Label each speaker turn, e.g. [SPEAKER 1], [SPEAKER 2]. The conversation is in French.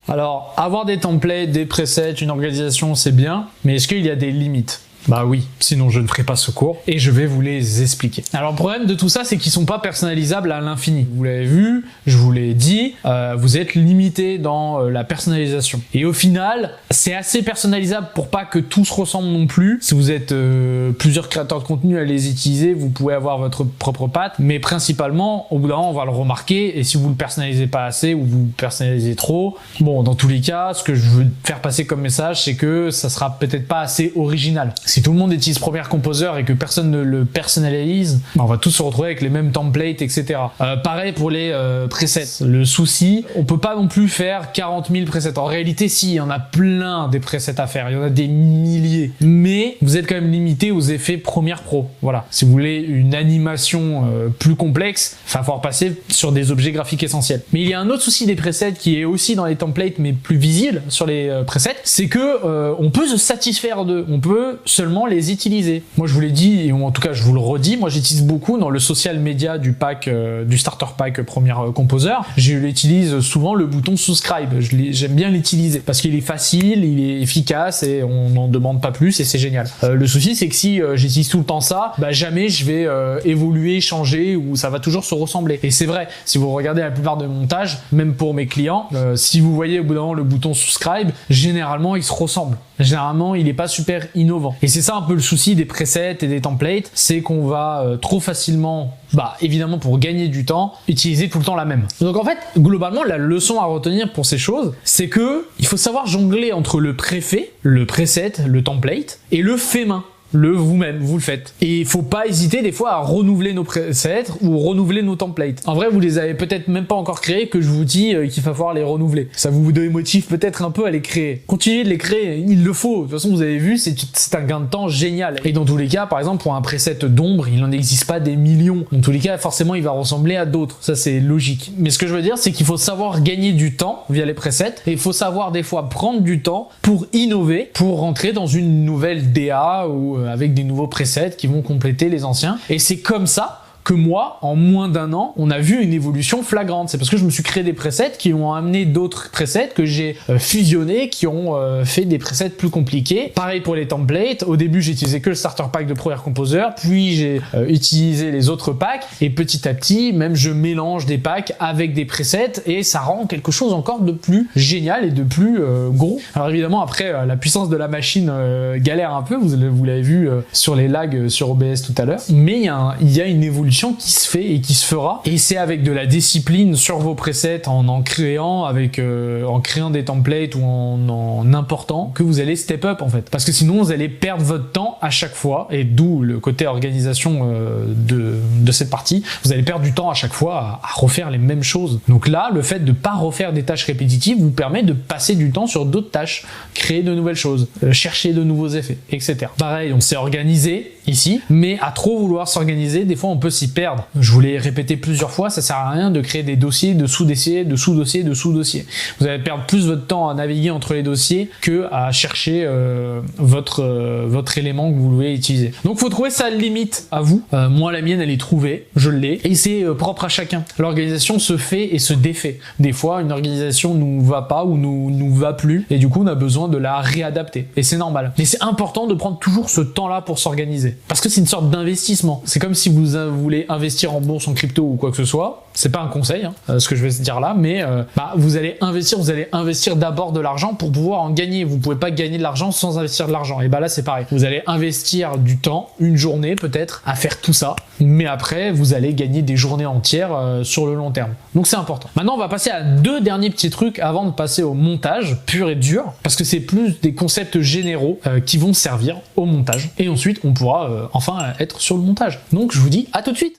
[SPEAKER 1] Alors, avoir des templates, des presets, une organisation, c'est bien, mais est-ce qu'il y a des limites ? Bah oui, sinon je ne ferai pas ce cours et je vais vous les expliquer. Alors le problème de tout ça, c'est qu'ils sont pas personnalisables à l'infini. Vous l'avez vu, je vous l'ai dit, vous êtes limité dans la personnalisation. Et au final, c'est assez personnalisable pour pas que tout se ressemble non plus. Si vous êtes plusieurs créateurs de contenu à les utiliser, vous pouvez avoir votre propre patte, mais principalement, au bout d'un moment, on va le remarquer. Et si vous le personnalisez pas assez ou vous le personnalisez trop, bon, dans tous les cas, ce que je veux faire passer comme message, c'est que ça sera peut-être pas assez original. Si tout le monde utilise Premiere Composer et que personne ne le personnalise, on va tous se retrouver avec les mêmes templates, etc. Pareil pour les presets. Le souci, on peut pas non plus faire 40 000 presets. En réalité, si, il y en a plein des presets à faire. Il y en a des milliers. Mais vous êtes quand même limité aux effets Premiere Pro. Voilà. Si vous voulez une animation plus complexe, il va falloir passer sur des objets graphiques essentiels. Mais il y a un autre souci des presets qui est aussi dans les templates, mais plus visible sur les presets, c'est que on peut se satisfaire d'eux. On peut seulement les utiliser. Moi je vous l'ai dit, ou en tout cas je vous le redis, moi j'utilise beaucoup dans le social media du pack, du starter pack Premiere Composer. Je l'utilise souvent le bouton subscribe. J'aime bien l'utiliser parce qu'il est facile, il est efficace et on n'en demande pas plus et c'est génial. Le souci c'est que si j'utilise tout le temps ça, bah jamais je vais évoluer, changer ou ça va toujours se ressembler. Et c'est vrai, si vous regardez la plupart de montages, même pour mes clients, si vous voyez au bout d'un moment le bouton subscribe, généralement il se ressemble. Généralement il est pas super innovant. Et c'est ça un peu le souci des presets et des templates, c'est qu'on va trop facilement, évidemment pour gagner du temps, utiliser tout le temps la même. Donc en fait, globalement, la leçon à retenir pour ces choses, c'est que il faut savoir jongler entre le préfet, le preset, le template et le fait main. Le vous-même, vous le faites. Et il faut pas hésiter des fois à renouveler nos presets ou renouveler nos templates. En vrai, vous les avez peut-être même pas encore créés que je vous dis qu'il va falloir les renouveler. Ça vous démotive peut-être un peu à les créer. Continuez de les créer, il le faut. De toute façon, vous avez vu, c'est un gain de temps génial. Et dans tous les cas, par exemple, pour un preset d'ombre, il n'en existe pas des millions. Dans tous les cas, forcément, il va ressembler à d'autres. Ça, c'est logique. Mais ce que je veux dire, c'est qu'il faut savoir gagner du temps via les presets et il faut savoir des fois prendre du temps pour innover, pour rentrer dans une nouvelle DA ou avec des nouveaux presets qui vont compléter les anciens. Et c'est comme ça que moi, en moins d'un an, on a vu une évolution flagrante. C'est parce que je me suis créé des presets qui ont amené d'autres presets que j'ai fusionnés, qui ont fait des presets plus compliqués. Pareil pour les templates. Au début, j'ai utilisé que le starter pack de Premiere Composer, puis j'ai utilisé les autres packs, et petit à petit, même je mélange des packs avec des presets, et ça rend quelque chose encore de plus génial et de plus gros. Alors évidemment, après, la puissance de la machine galère un peu, vous l'avez vu sur les lags sur OBS tout à l'heure, mais il y a une évolution qui se fait et qui se fera, et c'est avec de la discipline sur vos presets, en créant des templates ou en important que vous allez step up en fait, parce que sinon vous allez perdre votre temps à chaque fois, et d'où le côté organisation de cette partie. Vous allez perdre du temps à chaque fois à refaire les mêmes choses. Donc là, le fait de pas refaire des tâches répétitives vous permet de passer du temps sur d'autres tâches, créer de nouvelles choses, chercher de nouveaux effets, etc. Pareil, on s'est organisé ici, mais à trop vouloir s'organiser, des fois on peut s'y perdre. Je vous l'ai répété plusieurs fois, ça sert à rien de créer des dossiers, de sous-dossiers, de sous-dossiers, de sous-dossiers. Vous allez perdre plus votre temps à naviguer entre les dossiers que à chercher votre élément que vous voulez utiliser. Donc faut trouver sa limite à vous. Moi la mienne elle est trouvée, je l'ai, et c'est propre à chacun. L'organisation se fait et se défait. Des fois une organisation nous va pas ou nous va plus, et du coup on a besoin de la réadapter. Et c'est normal. Mais c'est important de prendre toujours ce temps-là pour s'organiser. Parce que c'est une sorte d'investissement. C'est comme si vous voulez investir en bourse, en crypto ou quoi que ce soit. C'est pas un conseil, ce que je vais se dire là, mais vous allez investir d'abord de l'argent pour pouvoir en gagner. Vous pouvez pas gagner de l'argent sans investir de l'argent. Et là c'est pareil. Vous allez investir du temps, une journée peut-être, à faire tout ça, mais après vous allez gagner des journées entières sur le long terme. Donc c'est important. Maintenant on va passer à deux derniers petits trucs avant de passer au montage pur et dur, parce que c'est plus des concepts généraux qui vont servir au montage. Et ensuite on pourra enfin être sur le montage. Donc je vous dis à tout de suite.